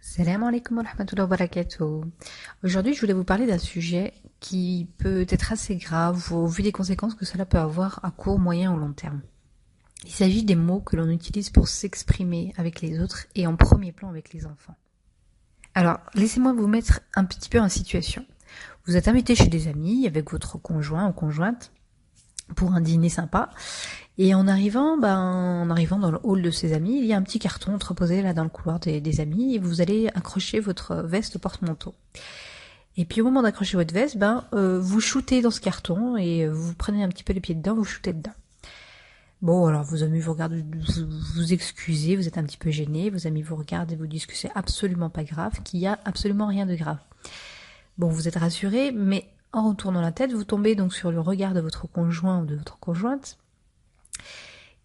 Salam alaikum wa rahmatullahi wa barakatuh. Aujourd'hui, je voulais vous parler d'un sujet qui peut être assez grave au vu des conséquences que cela peut avoir à court, moyen ou long terme. Il s'agit des mots que l'on utilise pour s'exprimer avec les autres et en premier plan avec les enfants. Alors, laissez-moi vous mettre un petit peu en situation. Vous êtes invité chez des amis avec votre conjoint ou conjointe pour un dîner sympa. Et en arrivant dans le hall de ses amis, il y a un petit carton entreposé là dans le couloir des amis et vous allez accrocher votre veste au porte-manteau. Et puis au moment d'accrocher votre veste, vous shootez dans ce carton et vous prenez un petit peu les pieds dedans, vous shootez dedans. Bon, alors vos amis vous regardent, vous excusez, vous êtes un petit peu gêné, vos amis vous regardent et vous disent que c'est absolument pas grave, qu'il y a absolument rien de grave. Bon, vous êtes rassuré, mais en retournant la tête, vous tombez donc sur le regard de votre conjoint ou de votre conjointe,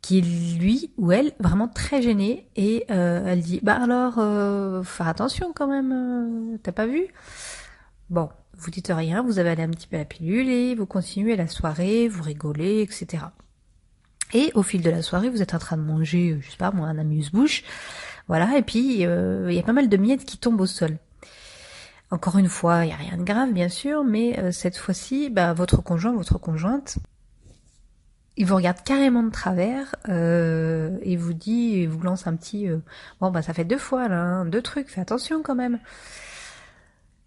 qui est lui ou elle vraiment très gêné et elle dit faire attention quand même, t'as pas vu? Bon, vous dites rien, vous avalez un petit peu la pilule et vous continuez la soirée, vous rigolez, etc. Et au fil de la soirée, vous êtes en train de manger, je sais pas moi, un amuse-bouche, voilà, et puis il y a pas mal de miettes qui tombent au sol. Encore une fois, il y a rien de grave bien sûr, mais cette fois-ci, votre conjoint, votre conjointe, il vous regarde carrément de travers et vous lance un petit ça fait 2 fois là, hein, 2 trucs, fais attention quand même.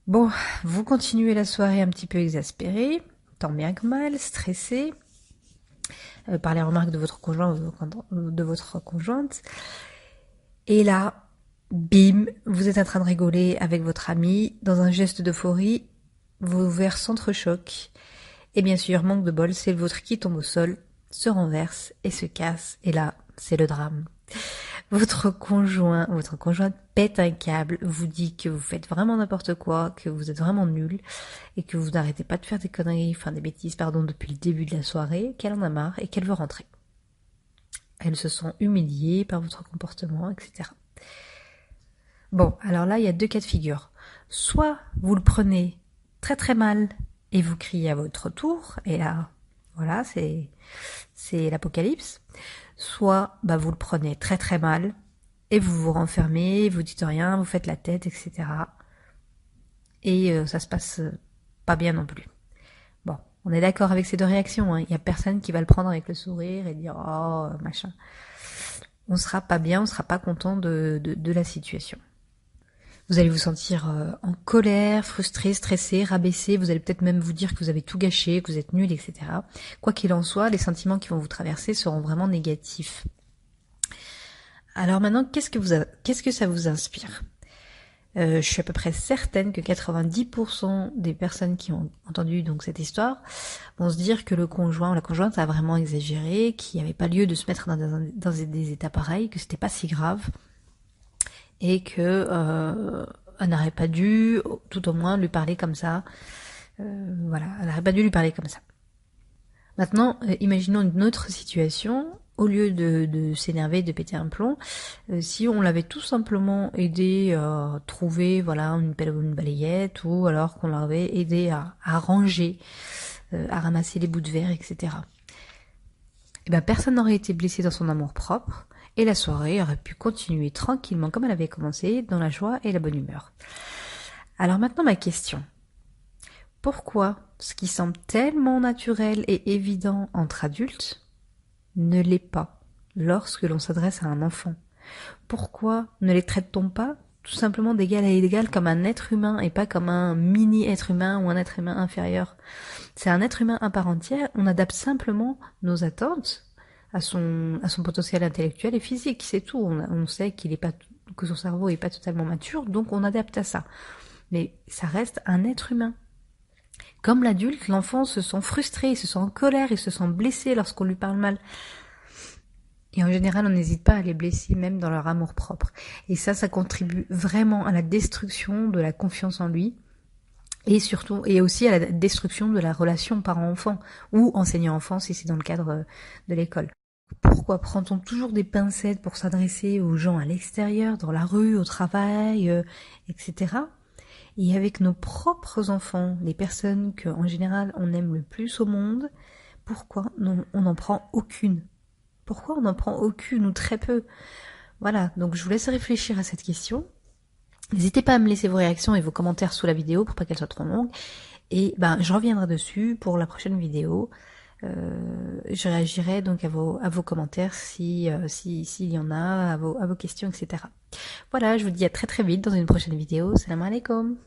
Bon, vous continuez la soirée un petit peu exaspéré, tant bien que mal, stressé par les remarques de votre conjoint ou de votre conjointe. Et là, bim, vous êtes en train de rigoler avec votre ami, dans un geste d'euphorie, vos verres s'entrechoquent. Et bien sûr, manque de bol, c'est le vôtre qui tombe au sol, se renverse et se casse. Et là, c'est le drame. Votre conjointe pète un câble, vous dit que vous faites vraiment n'importe quoi, que vous êtes vraiment nul, et que vous n'arrêtez pas de faire des bêtises, depuis le début de la soirée, qu'elle en a marre et qu'elle veut rentrer. Elle se sent humiliée par votre comportement, etc. Bon, alors là, il y a 2 cas de figure. Soit vous le prenez très très mal et vous criez à votre tour, et là, voilà, c'est l'apocalypse. Soit vous le prenez très très mal et vous vous renfermez, vous dites rien, vous faites la tête, etc. Et ça se passe pas bien non plus. Bon, on est d'accord avec ces 2 réactions, hein. Il y a personne qui va le prendre avec le sourire et dire oh machin. On sera pas bien, on sera pas content de la situation. Vous allez vous sentir en colère, frustré, stressé, rabaissé, vous allez peut-être même vous dire que vous avez tout gâché, que vous êtes nul, etc. Quoi qu'il en soit, les sentiments qui vont vous traverser seront vraiment négatifs. Alors maintenant, qu'est-ce que ça vous inspire ? Je suis à peu près certaine que 90% des personnes qui ont entendu donc cette histoire vont se dire que le conjoint ou la conjointe a vraiment exagéré, qu'il n'y avait pas lieu de se mettre dans des états pareils, que c'était pas si grave, et que elle n'aurait pas dû, tout au moins, lui parler comme ça. Elle n'aurait pas dû lui parler comme ça. Maintenant, imaginons une autre situation. Au lieu de s'énerver, de péter un plomb, si on l'avait tout simplement aidé à trouver une pelle ou une balayette, ou alors qu'on l'avait aidé à ranger, à ramasser les bouts de verre, etc. Personne n'aurait été blessé dans son amour-propre, et la soirée aurait pu continuer tranquillement comme elle avait commencé, dans la joie et la bonne humeur. Alors maintenant ma question. Pourquoi ce qui semble tellement naturel et évident entre adultes ne l'est pas lorsque l'on s'adresse à un enfant? Pourquoi ne les traite-t-on pas tout simplement d'égal à égal comme un être humain et pas comme un mini-être humain ou un être humain inférieur? C'est un être humain à part entière, on adapte simplement nos attentes à son potentiel intellectuel et physique, c'est tout. On sait que son cerveau est pas totalement mature, donc on adapte à ça. Mais ça reste un être humain. Comme l'adulte, l'enfant se sent frustré, il se sent en colère, il se sent blessé lorsqu'on lui parle mal. Et en général, on n'hésite pas à les blesser même dans leur amour-propre. Et ça contribue vraiment à la destruction de la confiance en lui. Et aussi à la destruction de la relation parent-enfant, ou enseignant-enfant si c'est dans le cadre de l'école. Pourquoi prend-on toujours des pincettes pour s'adresser aux gens à l'extérieur, dans la rue, au travail, etc. Et avec nos propres enfants, les personnes qu'en général on aime le plus au monde, pourquoi on n'en prend aucune? Pourquoi on n'en prend aucune ou très peu? Voilà, donc je vous laisse réfléchir à cette question. N'hésitez pas à me laisser vos réactions et vos commentaires sous la vidéo pour pas qu'elle soit trop longue. Et ben, je reviendrai dessus pour la prochaine vidéo. Je réagirai donc à vos commentaires s'il y en a, à vos questions, etc. Voilà, je vous dis à très très vite dans une prochaine vidéo. Salam alaikum.